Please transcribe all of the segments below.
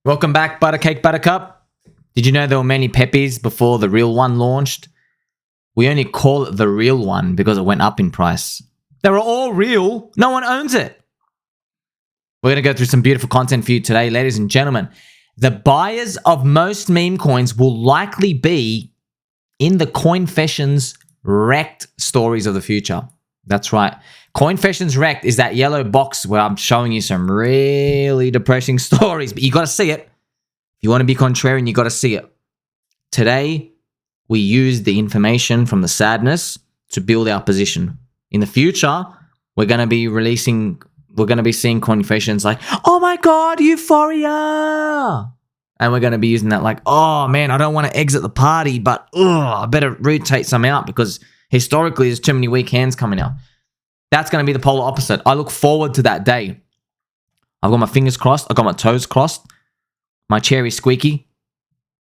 Welcome back, Buttercake Buttercup. Did you know there were many Peppies before the real one launched? We only call it the real one because it went up in price. They were all real. No one owns it. We're going to go through some beautiful content for you today, ladies and gentlemen. The buyers of most meme coins will likely be in the Coinfessions wrecked stories of the future. That's right. Coinfessions wrecked is that yellow box where I'm showing you some really depressing stories, but you got to see it. If you want to be contrarian, you got to see it. Today, we use the information from the sadness to build our position. In the future, we're going to be seeing Coinfessions like, oh my God, euphoria. And we're going to be using that like, oh man, I don't want to exit the party, but I better rotate some out because historically there's too many weak hands coming out. That's going to be the polar opposite. I look forward to that day. I've got my fingers crossed. I've got my toes crossed. My chair is squeaky.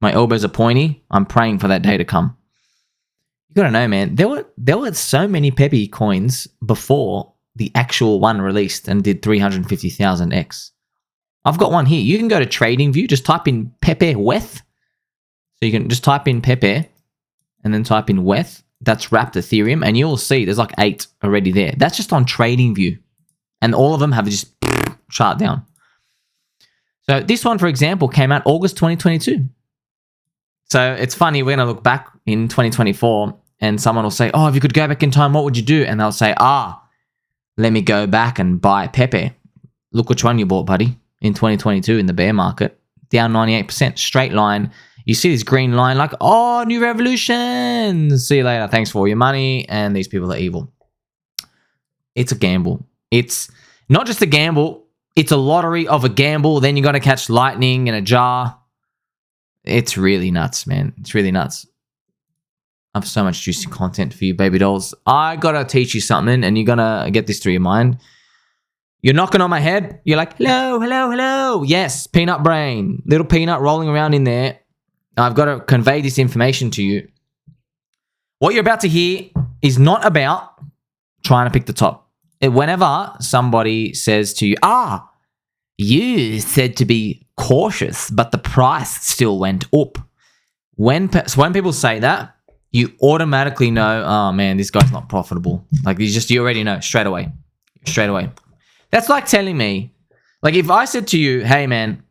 My elbows are pointy. I'm praying for that day to come. You got to know, man, there were so many Pepe coins before the actual one released and did 350,000x. I've got one here. You can go to TradingView. Just type in Pepe Weth. So you can just type in Pepe and then type in Weth. That's wrapped Ethereum, and you'll see there's like 8 already there. That's just on TradingView, and all of them have just chart down. So this one, for example, came out August 2022. So it's funny, we're going to look back in 2024, and someone will say, oh, if you could go back in time, what would you do? And they'll say, let me go back and buy Pepe. Look which one you bought, buddy, in 2022 in the bear market. Down 98%, straight line. You see this green line like, oh, new revolution. See you later. Thanks for all your money. And these people are evil. It's a gamble. It's not just a gamble. It's a lottery of a gamble. Then you got to catch lightning in a jar. It's really nuts, man. It's really nuts. I have so much juicy content for you, baby dolls. I got to teach you something, and you're going to get this through your mind. You're knocking on my head. You're like, hello, hello, hello. Yes, peanut brain. Little peanut rolling around in there. I've got to convey this information to you. What you're about to hear is not about trying to pick the top. Whenever somebody says to you, you said to be cautious, but the price still went up. When people say that, you automatically know, oh man, this guy's not profitable. Like you already know straight away. That's like telling me, like if I said to you, hey man,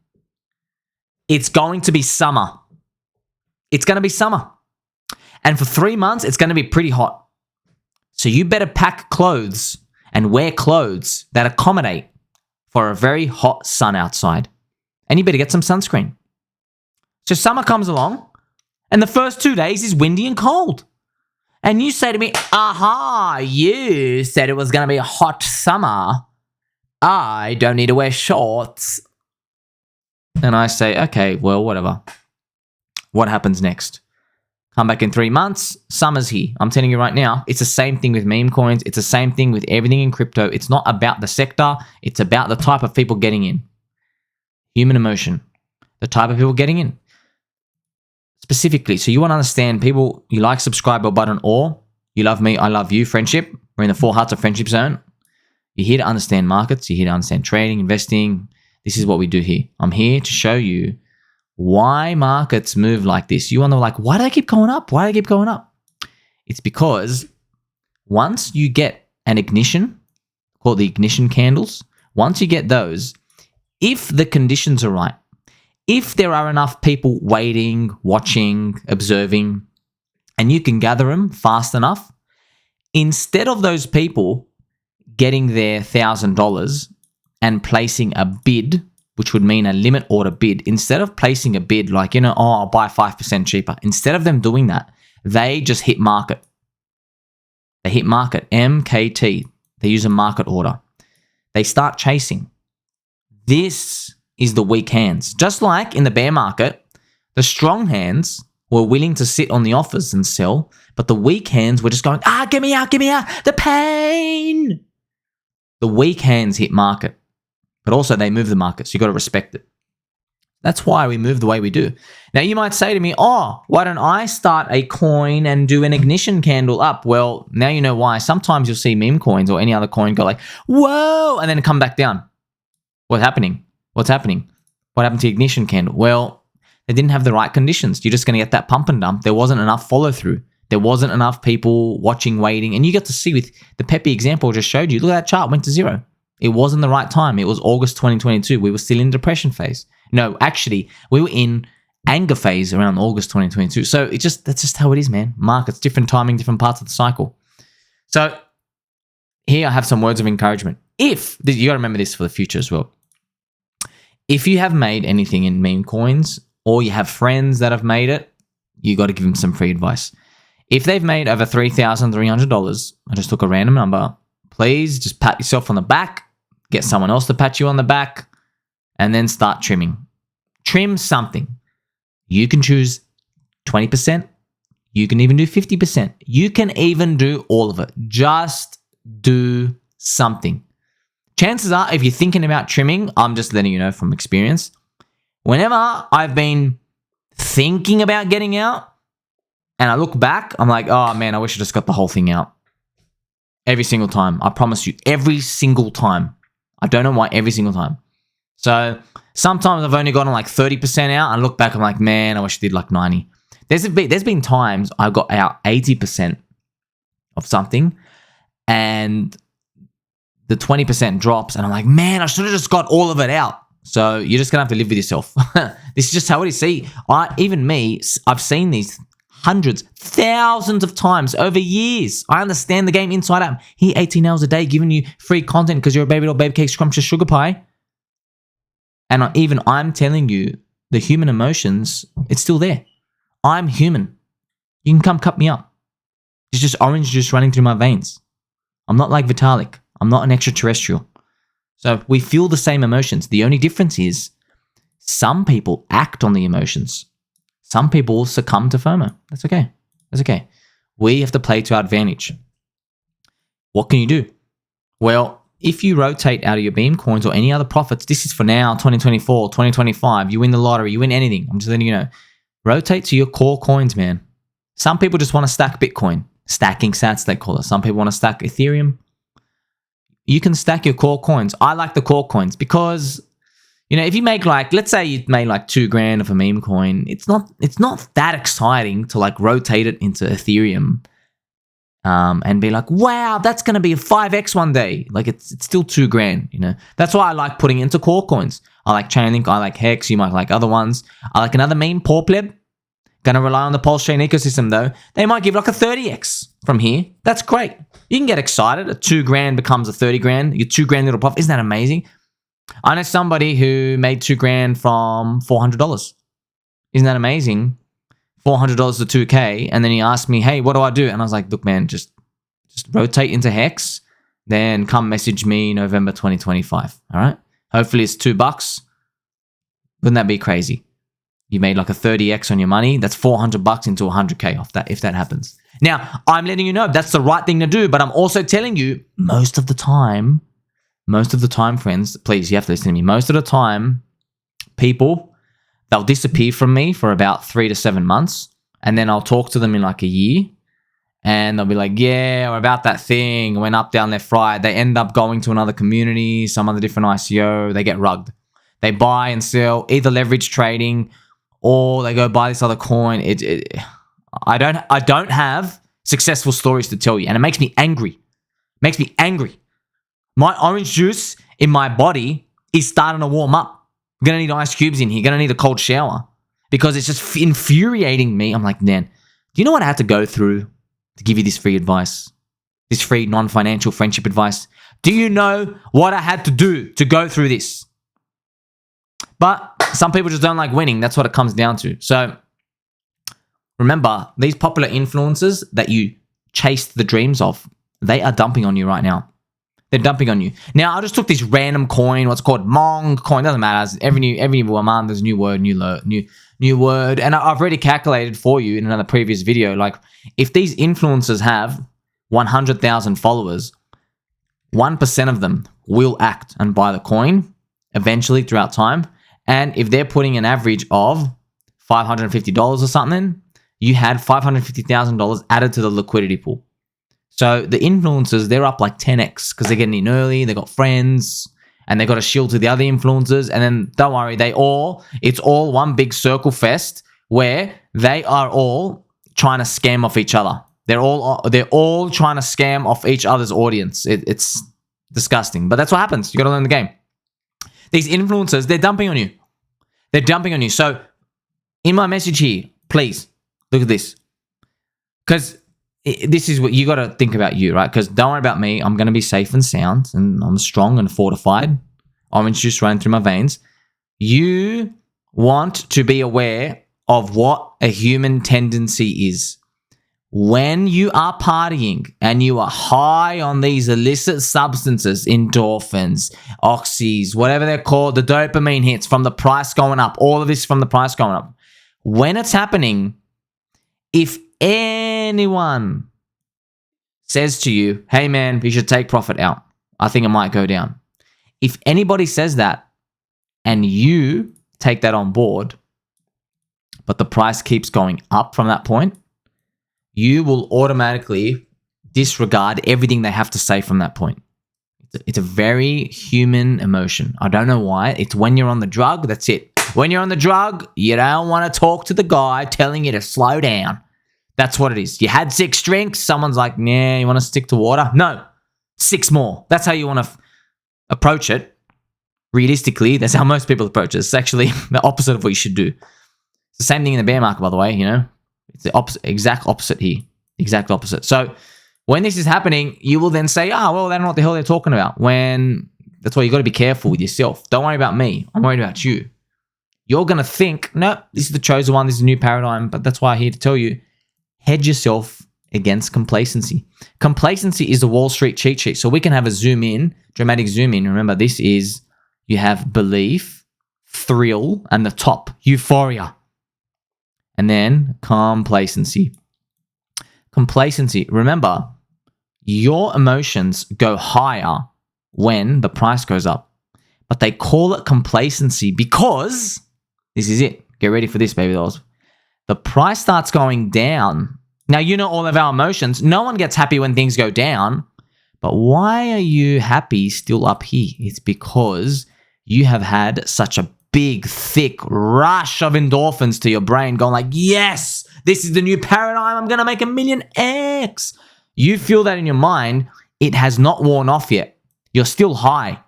it's going to be summer. It's going to be summer. And for 3 months, it's going to be pretty hot. So you better pack clothes and wear clothes that accommodate for a very hot sun outside. And you better get some sunscreen. So summer comes along, and the first 2 days is windy and cold. And you say to me, you said it was going to be a hot summer. I don't need to wear shorts. And I say, okay, well, whatever. What happens next? Come back in 3 months, summer's here. I'm telling you right now, it's the same thing with meme coins. It's the same thing with everything in crypto. It's not about the sector. It's about the type of people getting in. Human emotion. The type of people getting in. Specifically, so you want to understand people, you like subscribe button, or you love me, I love you, friendship. We're in the 4 hearts of friendship zone. You're here to understand markets. You're here to understand trading, investing. This is what we do here. I'm here to show you why markets move like this. You wonder, like, why do they keep going up? Why do they keep going up? It's because once you get an ignition, called the ignition candles, once you get those, if the conditions are right, if there are enough people waiting, watching, observing, and you can gather them fast enough, instead of those people getting their $1,000 and placing a bid, which would mean a limit order bid, instead of placing a bid like, I'll buy 5% cheaper, instead of them doing that, they just hit market. They hit market, MKT. They use a market order. They start chasing. This is the weak hands. Just like in the bear market, the strong hands were willing to sit on the offers and sell, but the weak hands were just going, get me out, the pain. The weak hands hit market. But also they move the market, so you got to respect it. That's why we move the way we do. Now you might say to me, why don't I start a coin and do an ignition candle up? Well, now you know why. Sometimes you'll see meme coins or any other coin go like, whoa, and then come back down. What's happening? What happened to the ignition candle? Well, they didn't have the right conditions. You're just going to get that pump and dump. There wasn't enough follow through. There wasn't enough people watching, waiting. And you got to see with the Pepe example I just showed you. Look at that chart, went to zero. It wasn't the right time. It was August 2022. We were still in depression phase. No, actually, we were in anger phase around August 2022. So that's just how it is, man. Markets, different timing, different parts of the cycle. So here I have some words of encouragement. You got to remember this for the future as well. If you have made anything in meme coins or you have friends that have made it, you got to give them some free advice. If they've made over $3,300, I just took a random number, please just pat yourself on the back, get someone else to pat you on the back, and then start trimming. Trim something. You can choose 20%. You can even do 50%. You can even do all of it. Just do something. Chances are, if you're thinking about trimming, I'm just letting you know from experience, whenever I've been thinking about getting out and I look back, I'm like, oh man, I wish I just got the whole thing out. Every single time. I promise you, every single time. I don't know why, every single time. So sometimes I've only gotten like 30% out and I look back, I'm like, man, I wish I did like 90. There's been times I got out 80% of something and the 20% drops and I'm like, man, I should have just got all of it out. So you're just going to have to live with yourself. This is just how it is. See, I've seen these hundreds, thousands of times over years. I understand the game inside out. Here, 18 hours a day giving you free content because you're a baby doll, baby cake, scrumptious sugar pie. And I'm telling you, the human emotions, it's still there. I'm human. You can come cut me up. It's just orange juice running through my veins. I'm not like Vitalik. I'm not an extraterrestrial. So we feel the same emotions. The only difference is some people act on the emotions. Some people succumb to FOMO. That's okay. That's okay. We have to play to our advantage. What can you do? Well, if you rotate out of your Beam coins or any other profits, this is for now, 2024, 2025, you win the lottery, you win anything. I'm just letting you know. Rotate to your core coins, man. Some people just want to stack Bitcoin. Stacking sats, they call it. Some people want to stack Ethereum. You can stack your core coins. I like the core coins because, if you make let's say you made like $2,000 of a meme coin, it's not that exciting to like rotate it into Ethereum and be like, wow, that's going to be a 5x one day. Like it's still $2,000, That's why I like putting it into core coins. I like Chainlink, I like Hex, you might like other ones. I like another meme, Poor Pleb. Gonna rely on the Pulse Chain ecosystem though. They might give like a 30x from here. That's great. You can get excited. A $2,000 becomes a 30,000. Your $2,000 little profit. Isn't that amazing? I know somebody who made $2,000 from $400. Isn't that amazing? $400 to $2,000. And then he asked me, hey, what do I do? And I was like, look, man, just rotate into Hex. Then come message me November 2025. All right. Hopefully it's $2. Wouldn't that be crazy? You made like a 30x on your money. That's $400 into $100K off that if that happens. Now, I'm letting you know that's the right thing to do, but I'm also telling you most of the time, friends, please, you have to listen to me. Most of the time, people, they'll disappear from me for about 3 to 7 months, and then I'll talk to them in like a year, and they'll be like, yeah, or about that thing, went up, down, left, right. They end up going to another community, some other different ICO. They get rugged. They buy and sell, either leverage trading, or they go buy this other coin. I don't have successful stories to tell you, and it makes me angry. My orange juice in my body is starting to warm up. I'm gonna need ice cubes in here. Gonna need a cold shower because it's just infuriating me. I'm like, man, do you know what I had to go through to give you this free advice? This free non-financial friendship advice? Do you know what I had to do to go through this? But some people just don't like winning. That's what it comes down to. So remember, these popular influencers that you chased the dreams of, they are dumping on you right now. They're dumping on you. Now, I just took this random coin, what's called Mong coin. Doesn't matter. Every month, there's a new word, new word. And I've already calculated for you in another previous video. Like, if these influencers have 100,000 followers, 1% of them will act and buy the coin eventually throughout time. And if they're putting an average of $550 or something, you had $550,000 added to the liquidity pool. So the influencers, they're up like 10x because they're getting in early, they got friends, and they got a shield to the other influencers, and then don't worry, it's all one big circle fest where they are all trying to scam off each other. They're all trying to scam off each other's audience. It's disgusting, but that's what happens. You got to learn the game. These influencers, they're dumping on you. They're dumping on you. So in my message here, please look at this, because this is what you got to think about you, right? Because don't worry about me. I'm going to be safe and sound, and I'm strong and fortified. Orange juice running through my veins. You want to be aware of what a human tendency is. When you are partying and you are high on these illicit substances, endorphins, oxys, whatever they're called, the dopamine hits from the price going up, all of this from the price going up. When it's happening, if anyone says to you, hey man, you should take profit out, I think it might go down. If anybody says that and you take that on board, but the price keeps going up from that point, you will automatically disregard everything they have to say from that point. It's a very human emotion. I don't know why. It's when you're on the drug, that's it. When you're on the drug, you don't want to talk to the guy telling you to slow down. That's what it is. You had 6 drinks. Someone's like, nah, you want to stick to water? No, 6 more. That's how you want to approach it. Realistically, that's how most people approach it. It's actually the opposite of what you should do. It's the same thing in the bear market, by the way, you know. It's the opposite, exact opposite here. Exact opposite. So when this is happening, you will then say, well, they don't know what the hell they're talking about. When that's why you got to be careful with yourself. Don't worry about me. I'm worried about you. You're going to think, no, this is the chosen one. This is a new paradigm. But that's why I'm here to tell you, hedge yourself against complacency. Complacency is the Wall Street cheat sheet. So we can have a zoom in, dramatic zoom in. Remember, this is, you have belief, thrill, and the top, euphoria. And then complacency. Complacency. Remember, your emotions go higher when the price goes up. But they call it complacency because, this is it. Get ready for this, baby dolls. The price starts going down. Now, you know all of our emotions. No one gets happy when things go down. But why are you happy still up here? It's because you have had such a big, thick rush of endorphins to your brain going like, yes, this is the new paradigm. I'm going to make $1 million X. You feel that in your mind. It has not worn off yet. You're still high.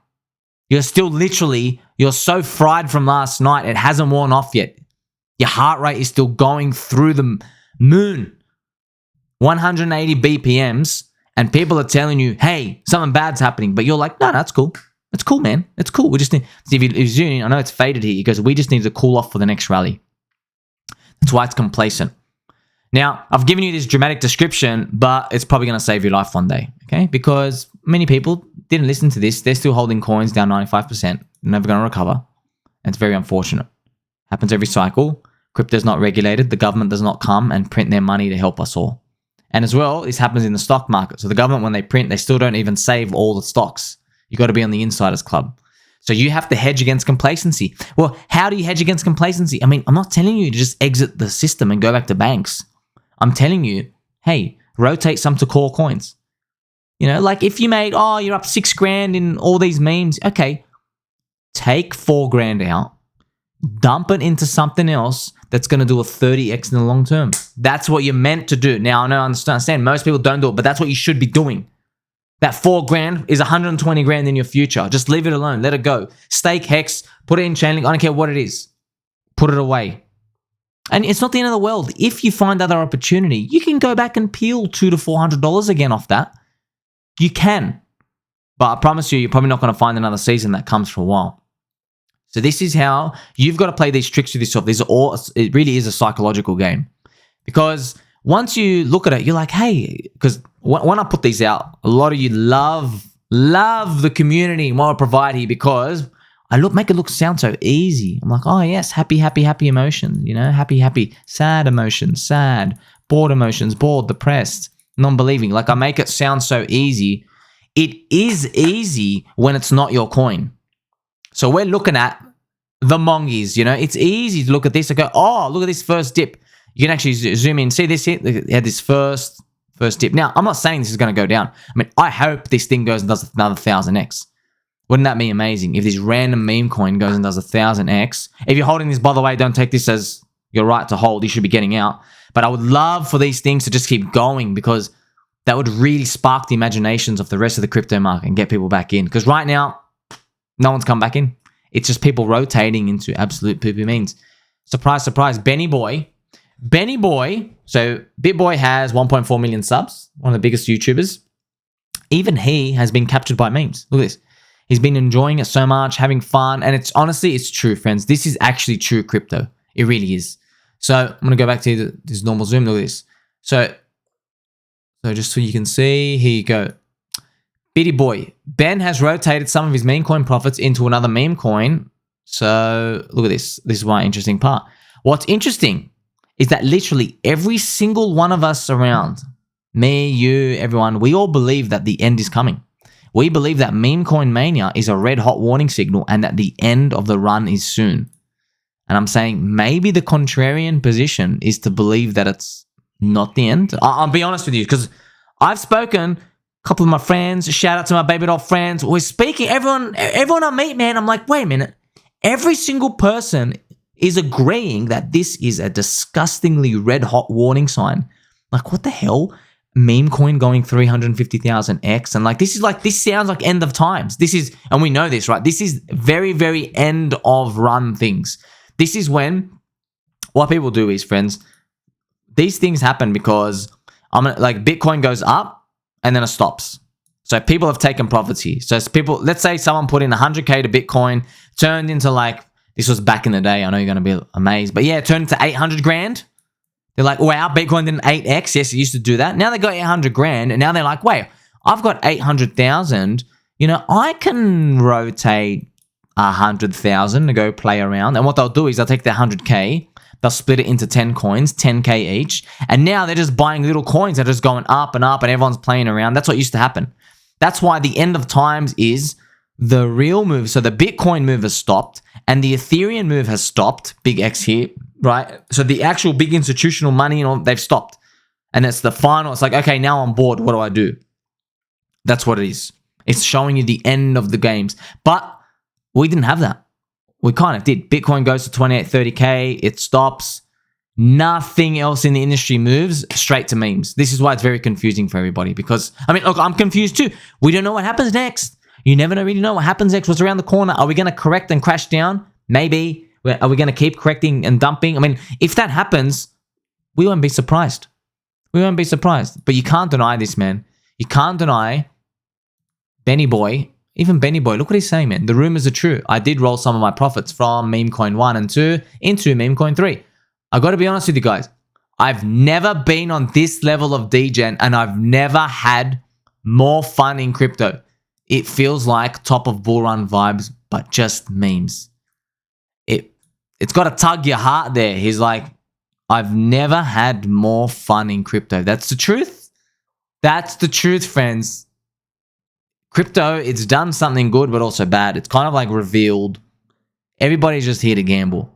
You're still literally, you're so fried from last night. It hasn't worn off yet. Your heart rate is still going through the moon. 180 BPMs. And people are telling you, hey, something bad's happening. But you're like, no, that's cool. It's cool, man. It's cool. We just need, see, if you zoom in, I know it's faded here. He goes, we just need to cool off for the next rally. That's why it's complacent. Now, I've given you this dramatic description, but it's probably going to save your life one day, okay? Because many people didn't listen to this. They're still holding coins down 95%. Never going to recover. And it's very unfortunate. Happens every cycle. Crypto's not regulated. The government does not come and print their money to help us all. And as well, this happens in the stock market. So the government, when they print, they still don't even save all the stocks. You got to be on the insiders club. So you have to hedge against complacency. Well, how do you hedge against complacency? I mean, I'm not telling you to just exit the system and go back to banks. I'm telling you, hey, rotate some to core coins. You know, like if you made, you're up $6,000 in all these memes. Okay, take $4,000 out, dump it into something else that's going to do a 30x in the long term. That's what you're meant to do. Now, I know I understand. Most people don't do it, but that's what you should be doing. That $4,000 is 120 grand in your future. Just leave it alone. Let it go. Stake Hex, put it in Chainlink. I don't care what it is. Put it away. And it's not the end of the world. If you find other opportunity, you can go back and peel $200 to $400 again off that. You can. But I promise you, you're probably not going to find another season that comes for a while. So this is how you've got to play these tricks with yourself. It really is a psychological game. Because once you look at it, you're like, hey, because when I put these out, a lot of you love the community and what I provide here because I make it sound so easy. I'm like, oh yes, happy emotions, you know, happy, sad emotions, sad, bored emotions, bored, depressed, non-believing. Like I make it sound so easy. It is easy when it's not your coin. So we're looking at the mongies, you know, it's easy to look at this and go, oh, look at this first dip. You can actually zoom in, see this here, it had this first dip. Now, I'm not saying this is going to go down. I mean, I hope this thing goes and does another 1000x. Wouldn't that be amazing if this random meme coin goes and does 1,000x? If you're holding this, by the way, don't take this as your right to hold. You should be getting out. But I would love for these things to just keep going, because that would really spark the imaginations of the rest of the crypto market and get people back in. Because right now, no one's come back in. It's just people rotating into absolute poo-poo memes. Surprise, surprise. Benny Boy. So BitBoy has 1.4 million subs. One of the biggest YouTubers. Even he has been captured by memes. Look at this. He's been enjoying it so much, having fun. And it's honestly, it's true, friends. This is actually true crypto. It really is. So I'm going to go back to this normal zoom. Look at this. So just so you can see, here you go. Bitty Boy. Ben has rotated some of his meme coin profits into another meme coin. So look at this. This is one interesting part. What's interesting is that literally every single one of us around, me, you, everyone, we all believe that the end is coming. We believe that meme coin mania is a red hot warning signal and that the end of the run is soon. And I'm saying maybe the contrarian position is to believe that it's not the end. I'll be honest with you, because I've spoken, a couple of my friends, shout out to my baby doll friends, we're speaking, everyone I meet, man, I'm like, wait a minute. Every single person is agreeing that this is a disgustingly red hot warning sign. Like, what the hell? Meme coin going 350,000x, and this sounds like end of times. This is, and we know this, right? This is very, very end of run things. This is when what people do is, friends, these things happen because Bitcoin goes up and then it stops. So people have taken profits here. So people, let's say someone put in 100K to Bitcoin, turned into this was back in the day. I know you're going to be amazed, but yeah, it turned into 800 grand. They're like, wow, Bitcoin did an 8x. Yes, it used to do that. Now they got 800 grand, and now they're like, wait, I've got 800,000. I can rotate 100,000 to go play around. And what they'll do is they'll take their 100K, they'll split it into 10 coins, 10K each, and now they're just buying little coins that are just going up and up, and everyone's playing around. That's what used to happen. That's why the end of times is the real move. So the Bitcoin move has stopped, and the Ethereum move has stopped. Big X here. Right? So the actual big institutional money, they've stopped. And it's the final. It's like, okay, now I'm bored. What do I do? That's what it is. It's showing you the end of the games. But we didn't have that. We kind of did. Bitcoin goes to 28, 30K. It stops. Nothing else in the industry moves, straight to memes. This is why it's very confusing for everybody, because, look, I'm confused too. We don't know what happens next. You never really know what happens next. What's around the corner? Are we going to correct and crash down? Maybe. Are we going to keep correcting and dumping? If that happens, we won't be surprised. We won't be surprised. But you can't deny this, man. You can't deny Benny Boy. Even Benny Boy, look what he's saying, man. The rumors are true. I did roll some of my profits from meme coin 1 and 2 into meme coin 3. I got to be honest with you guys. I've never been on this level of degen, and I've never had more fun in crypto. It feels like top of bull run vibes, but just memes. It's got to tug your heart there. He's like, I've never had more fun in crypto. That's the truth. That's the truth, friends. Crypto, it's done something good, but also bad. It's kind of like revealed. Everybody's just here to gamble.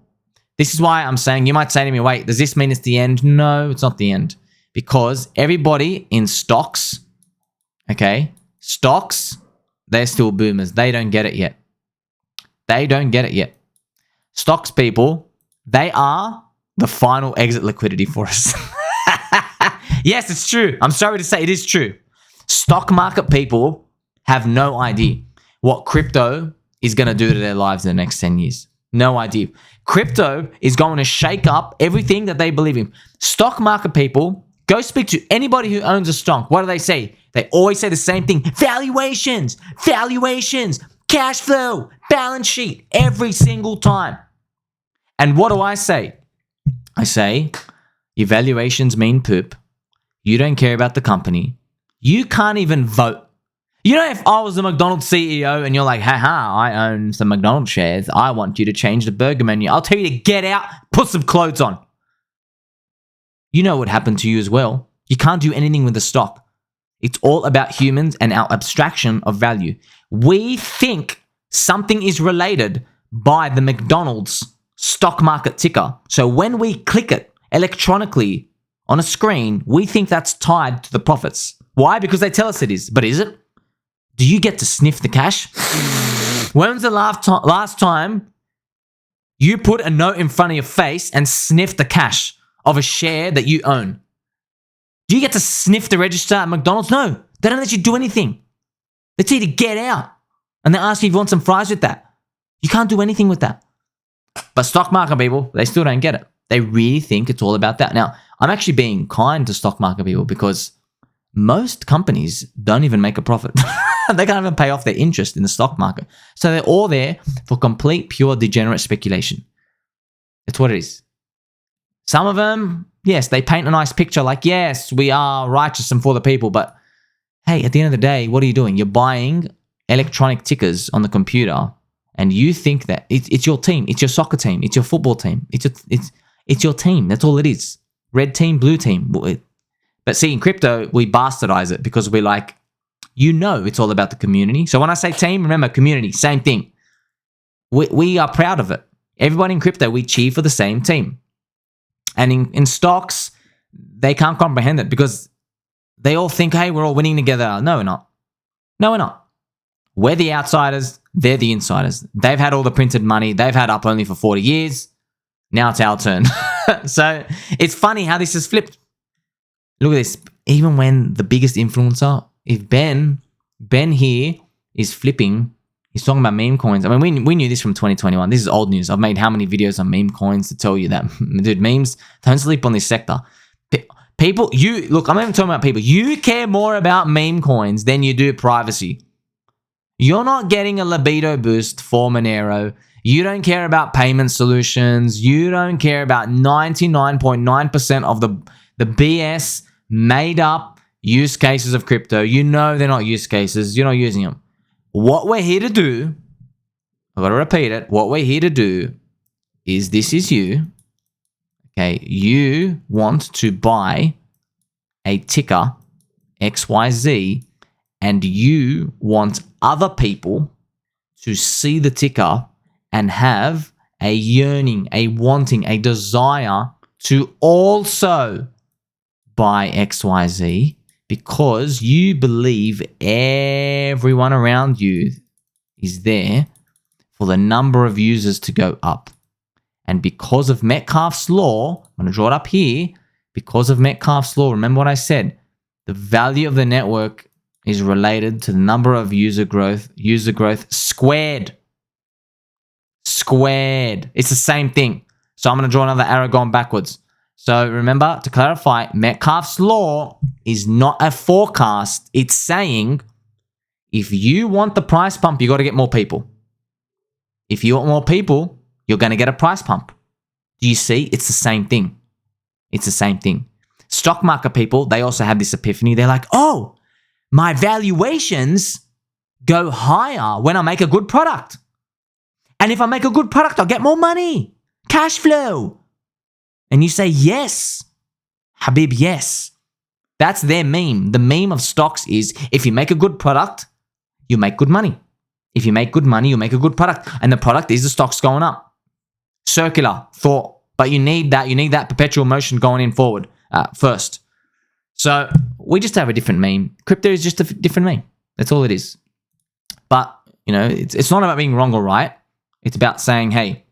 This is why I'm saying, you might say to me, wait, does this mean it's the end? No, it's not the end. Because everybody in stocks, okay, stocks, they're still boomers. They don't get it yet. They don't get it yet. Stocks people, they are the final exit liquidity for us. Yes, it's true. I'm sorry to say it is true. Stock market people have no idea what crypto is going to do to their lives in the next 10 years. No idea. Crypto is going to shake up everything that they believe in. Stock market people, go speak to anybody who owns a stock. What do they say? They always say the same thing. Valuations, cash flow, balance sheet, every single time. And what do I say? I say, your valuations mean poop. You don't care about the company. You can't even vote. If I was the McDonald's CEO and you're like, haha, I own some McDonald's shares. I want you to change the burger menu. I'll tell you to get out, put some clothes on. You know what happened to you as well. You can't do anything with the stock. It's all about humans and our abstraction of value. We think something is related by the McDonald's stock market ticker. So when we click it electronically on a screen, we think that's tied to the profits. Why? Because they tell us it is. But is it? Do you get to sniff the cash? When's the last time you put a note in front of your face and sniffed the cash of a share that you own? Do you get to sniff the register at McDonald's? No, they don't let you do anything. They tell you to get out. And they ask you if you want some fries with that. You can't do anything with that. But stock market people, they still don't get it. They really think it's all about that. Now, I'm actually being kind to stock market people because most companies don't even make a profit. They can't even pay off their interest in the stock market. So they're all there for complete, pure, degenerate speculation. That's what it is. Some of them, yes, they paint a nice picture like, yes, we are righteous and for the people. But hey, at the end of the day, what are you doing? You're buying electronic tickers on the computer and you think that it's your team. It's your soccer team. It's your football team. It's your team. That's all it is. Red team, blue team. But see, in crypto, we bastardize it because we're like, it's all about the community. So when I say team, remember community, same thing. We are proud of it. Everybody in crypto, we cheer for the same team. And in stocks, they can't comprehend it because they all think, hey, we're all winning together. No, we're not. No, we're not. We're the outsiders. They're the insiders. They've had all the printed money. They've had up only for 40 years. Now it's our turn. So it's funny how this is flipped. Look at this. Even when the biggest influencer, if Ben here is flipping, he's talking about meme coins. I mean, we knew this from 2021. This is old news. I've made how many videos on meme coins to tell you that. Dude, memes, don't sleep on this sector. People, look, I'm not even talking about people. You care more about meme coins than you do privacy. You're not getting a libido boost for Monero. You don't care about payment solutions. You don't care about 99.9% of the BS made up use cases of crypto. You know they're not use cases. You're not using them. What we're here to do, I've got to repeat it. What we're here to do is this is you. Okay, you want to buy a ticker XYZ and you want other people to see the ticker and have a yearning, a wanting, a desire to also buy XYZ because you believe everyone around you is there for the number of users to go up. And because of Metcalfe's law, I'm going to draw it up here, because of Metcalfe's law, remember what I said, the value of the network is related to the number of user growth squared. Squared. It's the same thing. So I'm going to draw another arrow going backwards. So remember, to clarify, Metcalfe's law is not a forecast. It's saying if you want the price pump, you got to get more people. If you want more people, you're going to get a price pump. Do you see? It's the same thing. It's the same thing. Stock market people, they also have this epiphany. They're like, oh, my valuations go higher when I make a good product. And if I make a good product, I'll get more money. Cash flow. And you say, yes, Habib, yes. That's their meme. The meme of stocks is if you make a good product, you make good money. If you make good money, you make a good product. And the product is the stocks going up. Circular thought. But you need that perpetual motion going in forward first. So we just have a different meme. Crypto is just a different meme. That's all it is. But, it's not about being wrong or right. It's about saying, hey,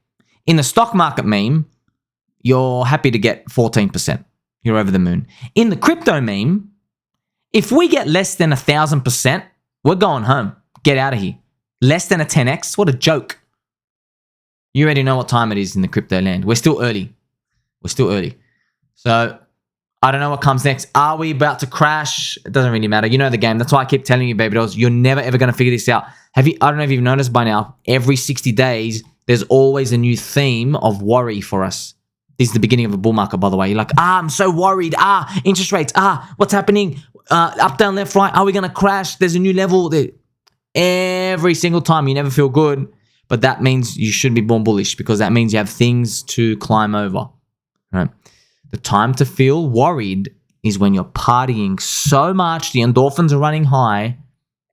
in the stock market meme, you're happy to get 14%. You're over the moon. In the crypto meme, if we get less than 1,000%, we're going home. Get out of here. Less than a 10x? What a joke. You already know what time it is in the crypto land. We're still early. So I don't know what comes next. Are we about to crash? It doesn't really matter. You know the game. That's why I keep telling you, baby dolls, you're never ever going to figure this out. I don't know if you've noticed by now, every 60 days, there's always a new theme of worry for us. This is the beginning of a bull market, by the way. You're like, I'm so worried. Interest rates. What's happening? Up, down, left, right. Are we going to crash? There's a new level. Every single time you never feel good, but that means you should be born bullish because that means you have things to climb over. Right? The time to feel worried is when you're partying so much, the endorphins are running high,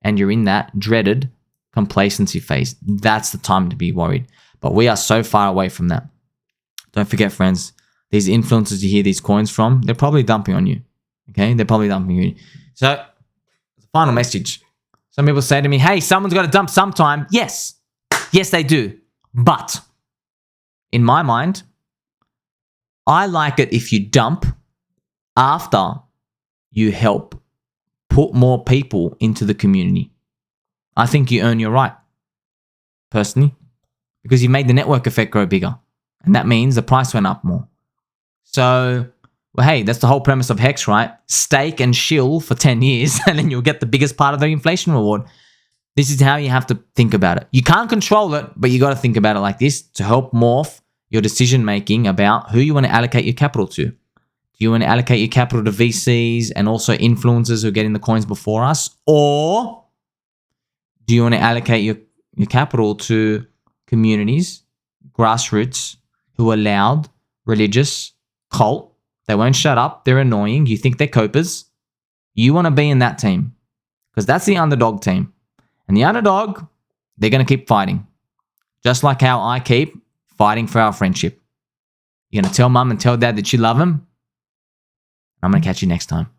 and you're in that dreaded complacency phase. That's the time to be worried. But we are so far away from that. Don't forget, friends, these influencers you hear these coins from, they're probably dumping on you. Okay? They're probably dumping you. So, the final message. Some people say to me, hey, someone's got to dump sometime. Yes. Yes, they do. But in my mind, I like it if you dump after you help put more people into the community. I think you earn your right, personally, because you made the network effect grow bigger. And that means the price went up more. So, well, hey, that's the whole premise of Hex, right? Stake and shill for 10 years and then you'll get the biggest part of the inflation reward. This is how you have to think about it. You can't control it, but you got to think about it like this to help morph your decision making about who you want to allocate your capital to. Do you want to allocate your capital to VCs and also influencers who are getting the coins before us? Or do you want to allocate your capital to communities, grassroots, who are loud, religious, cult? They won't shut up. They're annoying. You think they're copers. You want to be in that team because that's the underdog team. And the underdog, they're going to keep fighting. Just like how I keep fighting for our friendship. You're going to tell mum and tell dad that you love them. I'm going to catch you next time.